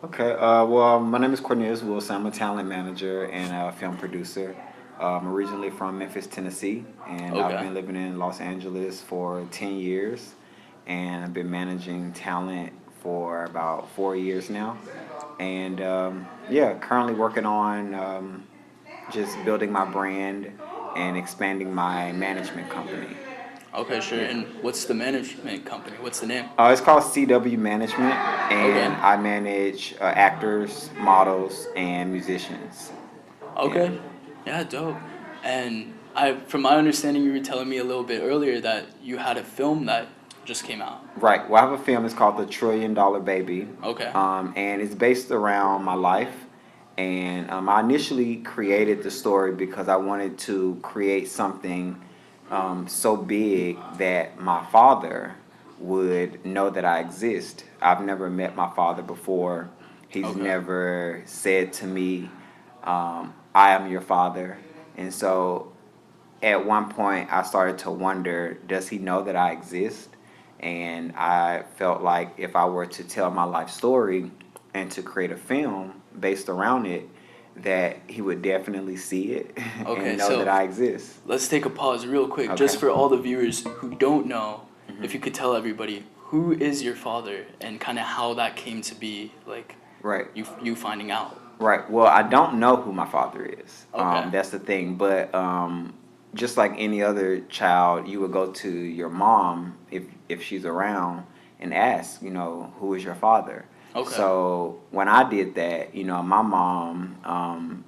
Okay. My name is Cornelius Wilson. I'm a talent manager and a film producer. I'm originally from Memphis, Tennessee, and I've Okay. been living in Los Angeles for 10 years. And I've been managing talent for about 4 years now. And yeah, currently working on just building my brand and expanding my management company. Okay, sure. Yeah. And what's the management company? What's the name? It's called CW Management, Okay. and I manage actors, models, and musicians. Yeah. Okay. Yeah, dope. And from my understanding, you were telling me a little bit earlier that you had a film that just came out. Right. Well, I have a film. It's called The $1 Trillion Baby, Okay. and it's based around my life. And I initially created the story because I wanted to create something so big that my father would know that I exist. I've never met my father before. He's Okay. never said to me, I am your father. And so at one point I started to wonder, does he know that I exist? And I felt like if I were to tell my life story and to create a film based around it, that he would definitely see it and Okay. know that So I exist. let's take a pause real quick, Okay. just for all the viewers who don't know. Hmm. If you could tell everybody who is your father and kind of how that came to be, like Right. you finding out. Right. Well, I don't know who my father is. Okay. That's the thing. But just like any other child, you would go to your mom if she's around and ask, who is your father? Okay. So when I did that, my mom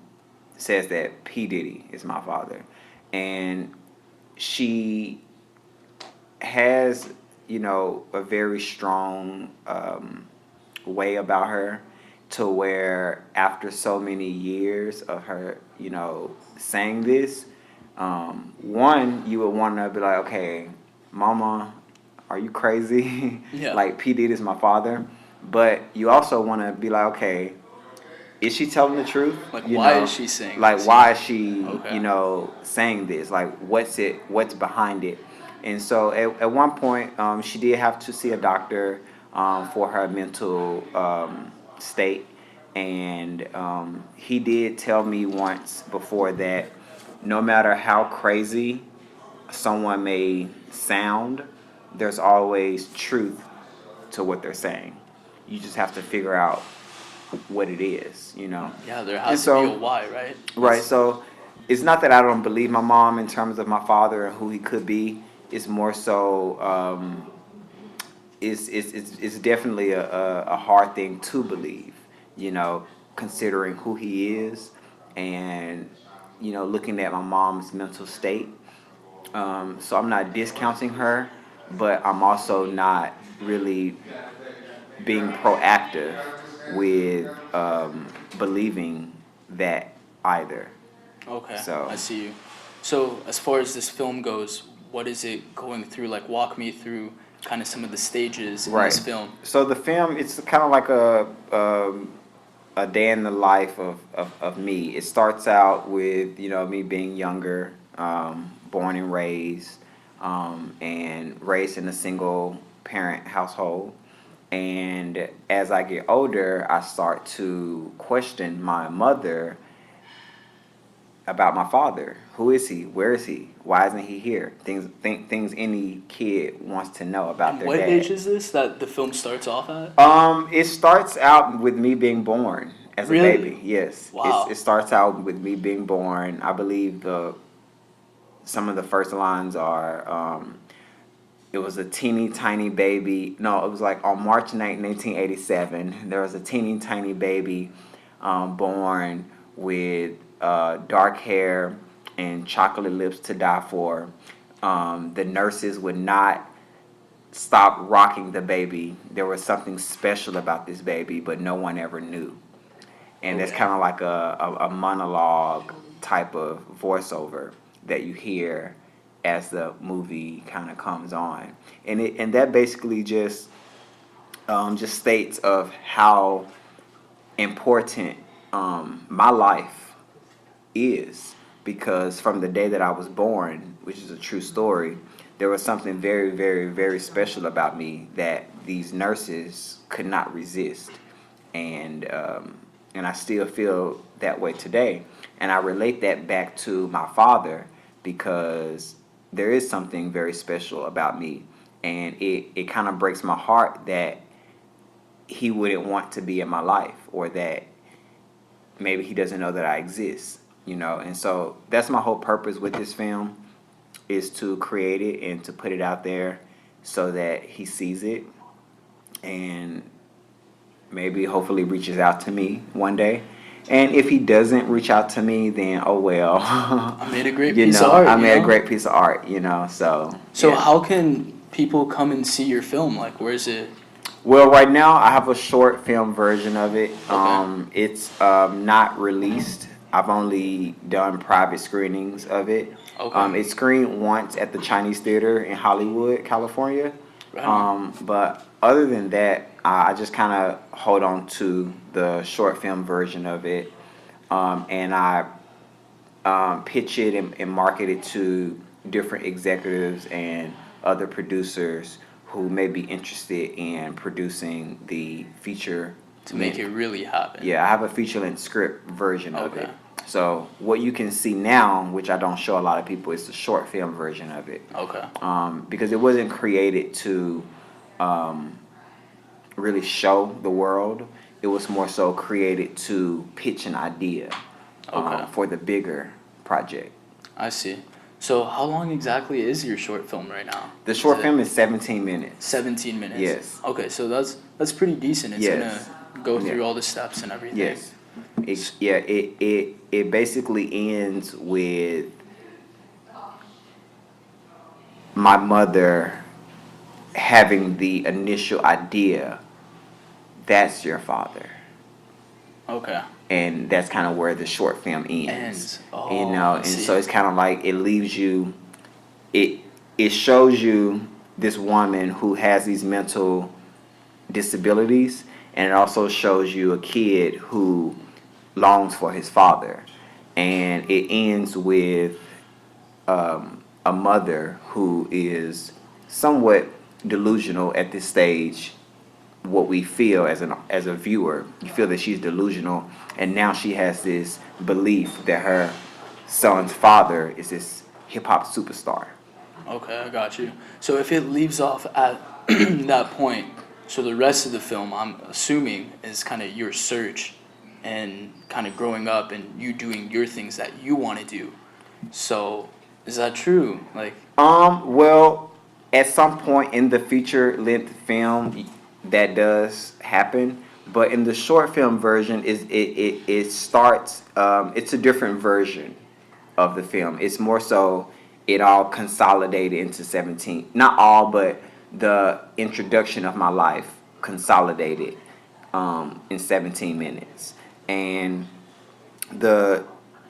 says that P Diddy is my father, and she has, a very strong way about her to where after so many years of her, saying this, one, you would want to be like, okay, mama, are you crazy? Yeah. Like, P. Diddy is my father. But you also want to be like, okay, is she telling the truth? Like, why is she saying Like, this? why is she, Okay. saying this? Like, what's behind it? And so at one point, she did have to see a doctor for her mental state. And he did tell me once before that no matter how crazy someone may sound, there's always truth to what they're saying. You just have to figure out what it is. Yeah, there And has to be a so, why, right? right, so it's not that I don't believe my mom in terms of my father and who he could be. It's more so, it's definitely a hard thing to believe, considering who he is and, looking at my mom's mental state. So I'm not discounting her, but I'm also not really being proactive with believing that either. Okay, I So, see you. So, as far as this film goes, what is it going through? Like, walk me through kind of some of the stages in right. this film. So the film, it's kind of like a day in the life of me. It starts out with, me being younger, born and raised in a single parent household. And as I get older, I start to question my mother about my father. Who is he? Where is he? Why isn't he here? Things any kid wants to know about And their what age dad. is this that the film starts off at? It starts out with me being born as a Really? baby. Yes, it Wow. starts out with me being born. I believe some of the first lines are, it was a teeny tiny baby. No, it was like on March 9th, 1987. There was a teeny tiny baby born with dark hair and chocolate lips to die for. The nurses would not stop rocking the baby. There was something special about this baby, but no one ever knew. And that's Okay. kind of like a monologue type of voiceover that you hear as the movie kind of comes on, and that basically just states of how important my life is, because from the day that I was born, which is a true story, there was something very, very, very special about me that these nurses could not resist. and I still feel that way today. And I relate that back to my father because there is something very special about me, and it kind of breaks my heart that he wouldn't want to be in my life, or that maybe he doesn't know that I exist, you know. And so that's my whole purpose with this film, is to create it and to put it out there so that he sees it and maybe hopefully reaches out to me one day. And if he doesn't reach out to me, then oh well. I made a great You piece know, of art. I made you a know? great piece of art, you know. So yeah. How can people come and see your film? Like, where is it? Well, right now I have a short film version of it. Okay. It's not released. I've only done private screenings of it. Okay. It screened once at the Chinese Theater in Hollywood, California. Right on. But other than that, I just kind of hold on to the short film version of it, and I pitch it and market it to different executives and other producers who may be interested in producing the feature. To make it really happen. Yeah, I have a feature-length script version of Okay. it. So what you can see now, which I don't show a lot of people, is the short film version of it. Okay. Because it wasn't created to really show the world. It was more so created to pitch an idea Okay. for the bigger project. I see. So how long exactly is your short film right now? The short Is it film is 17 minutes. 17 minutes. Yes. Okay, so that's pretty decent. It's Yes. gonna go through Yeah. all the steps and everything. Yes. It basically ends with my mother having the initial idea, that's your father. Okay. And that's kind of where the short film ends. Ends. Oh, You know, I and see. so it's kind of like it leaves you, it shows you this woman who has these mental disabilities, and it also shows you a kid who longs for his father. And it ends with a mother who is somewhat delusional at this stage. What we feel as a viewer, you feel that she's delusional, and now she has this belief that her son's father is this hip hop superstar. Okay, I got you. So if it leaves off at that point, so the rest of the film, I'm assuming, is kind of your search and kind of growing up and you doing your things that you want to do. So is that true? Like, Well, at some point in the feature length film, that does happen, but in the short film version, it starts. It's a different version of the film. It's more so it all consolidated into 17. Not all, but the introduction of my life consolidated in 17 minutes, and the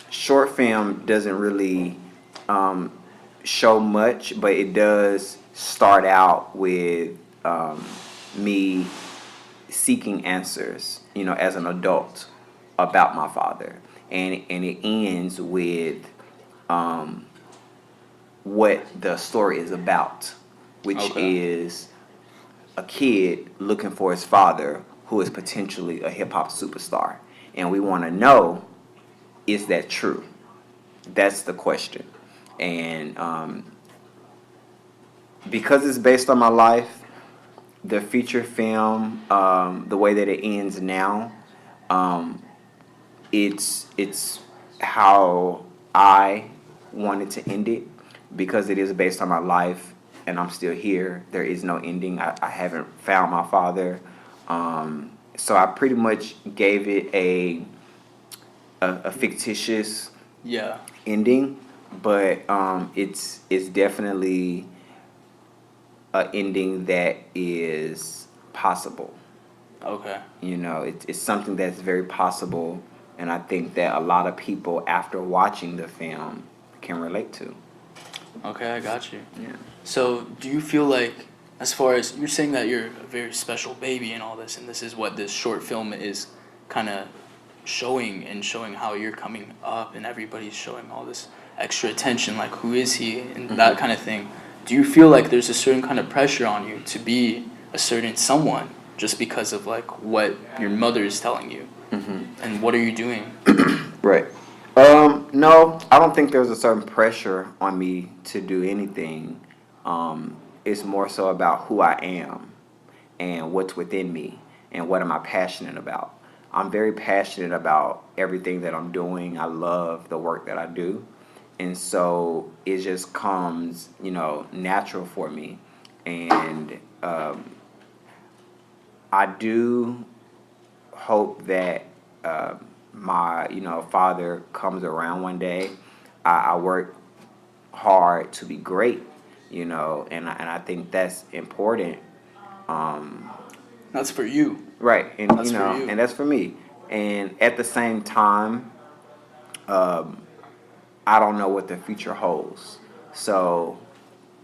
short film doesn't really show much, but it does start out with me seeking answers, you know, as an adult about my father, and it ends with what the story is about, which Okay. is a kid looking for his father who is potentially a hip hop superstar, and we want to know, is that true? That's the question. And because it's based on my life, the feature film, the way that it ends now, it's how I wanted to end it, because it is based on my life and I'm still here. There is no ending. I haven't found my father. So I pretty much gave it a fictitious yeah. ending, but it's definitely a ending that is possible. Okay. You know, it's something that's very possible, and I think that a lot of people, after watching the film, can relate to. Okay, I got you. Yeah. So do you feel like, as far as you're saying that you're a very special baby and all this, and this is what this short film is kind of showing, and showing how you're coming up and everybody's showing all this extra attention, like who is he and that kind of thing. Do you feel like there's a certain kind of pressure on you to be a certain someone just because of like what your mother is telling you? And what are you doing? Right. No, I don't think there's a certain pressure on me to do anything. It's more so about who I am and what's within me and what am I passionate about. I'm very passionate about everything that I'm doing. I love the work that I do. And so it just comes, natural for me. And I do hope that my father comes around one day. I work hard to be great, and I think that's important. That's for you. Right, and That's for you. and that's for me. And at the same time, I don't know what the future holds. So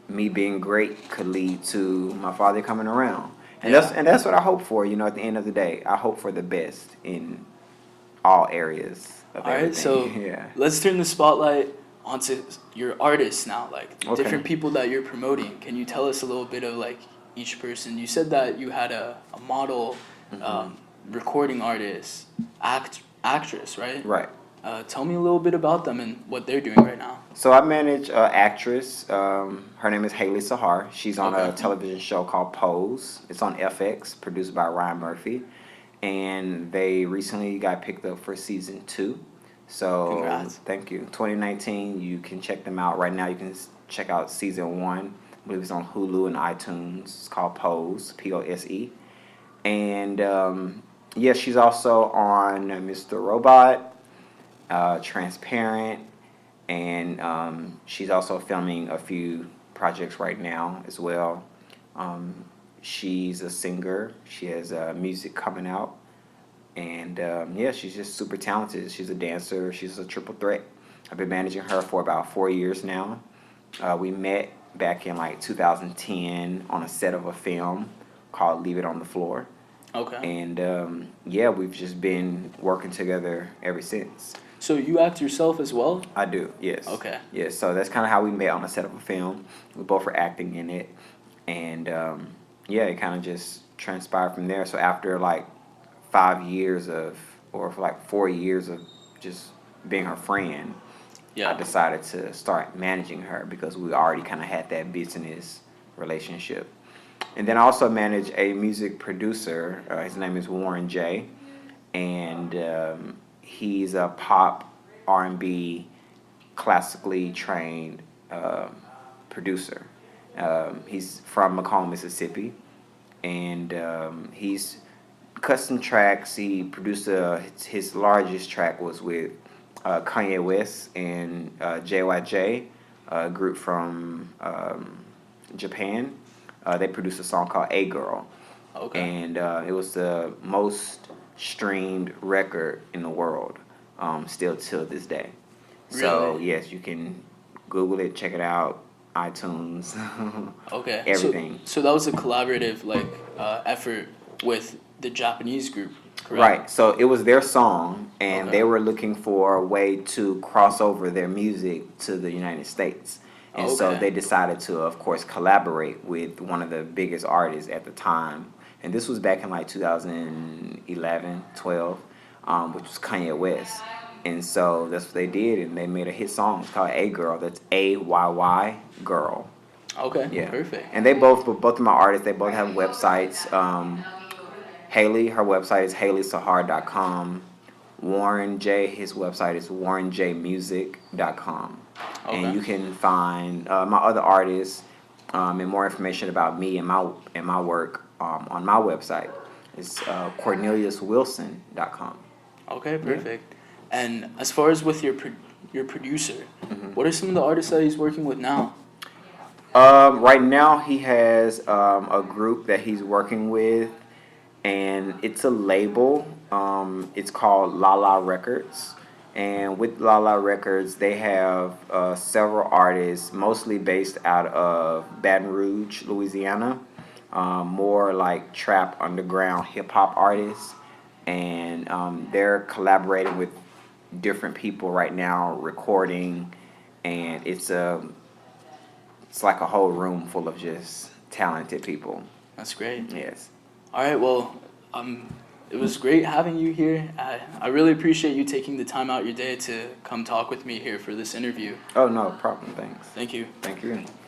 me being great could lead to my father coming around. And Yeah. that's what I hope for, at the end of the day. I hope for the best in all areas of All right, everything. so Yeah. let's turn the spotlight onto your artists now, like Okay. different people that you're promoting. Can you tell us a little bit of like each person? You said that you had a model, recording artist, actress, right? Right. Tell me a little bit about them and what they're doing right now. So I manage an actress. Her name is Haley Sahar. She's on a Okay. television show called Pose. It's on FX, produced by Ryan Murphy. And they recently got picked up for season 2. So Congrats. thank you. 2019, you can check them out. Right now, you can check out season 1. I believe it's on Hulu and iTunes. It's called Pose, Pose. And yeah, she's also on Mr. Robot, Transparent, and she's also filming a few projects right now as well. She's a singer. She has music coming out, and yeah, she's just super talented. She's a dancer. She's a triple threat. I've been managing her for about 4 years now. We met back in like 2010 on a set of a film called Leave It on the Floor. Okay. And yeah, we've just been working together ever since. So you act yourself as well? I do, yes. Okay. Yes, so that's kind of how we met on a set of a film. We both were acting in it. And yeah, it kind of just transpired from there. So after like 5 years or for like 4 years of just being her friend, Yeah. I decided to start managing her because we already kind of had that business relationship. And then I also manage a music producer. His name is Warren J. And he's a pop, R&B, classically trained producer. He's from Macomb, Mississippi. And he's cut some tracks. He produced his largest track was with Kanye West and j.y.j, a group from Japan. They produced a song called A Girl. Okay. And it was the most streamed record in the world, still till this day. So Really? yes, you can Google it, check it out, iTunes, Okay. everything. So that was a collaborative like effort with the Japanese group, correct? Right. So it was their song, and Okay. they were looking for a way to cross over their music to the United States. And so Okay. they decided to, of course, collaborate with one of the biggest artists at the time. And this was back in like 2011, 12, which was Kanye West. And so that's what they did, and they made a hit song. It's called A Girl. That's A-Y-Y, Girl. Okay. Yeah. Perfect. And they both of my artists, they both have websites. Haley, her website is haleysahar.com. Warren J, his website is warrenjmusic.com. Okay. And you can find my other artists and more information about me and my work on my website. It's corneliuswilson.com. Okay. Perfect. And as far as with your producer, what are some of the artists that he's working with now? Right now, he has a group that he's working with, and it's a label. It's called Lala Records. And with Lala Records, they have several artists, mostly based out of Baton Rouge, Louisiana. More like trap, underground, hip hop artists. And they're collaborating with different people right now, recording. And it's like a whole room full of just talented people. That's great. Yes. All right, well, it was great having you here. I really appreciate you taking the time out your day to come talk with me here for this interview. Oh, no problem. Thanks. Thank you. Thank you.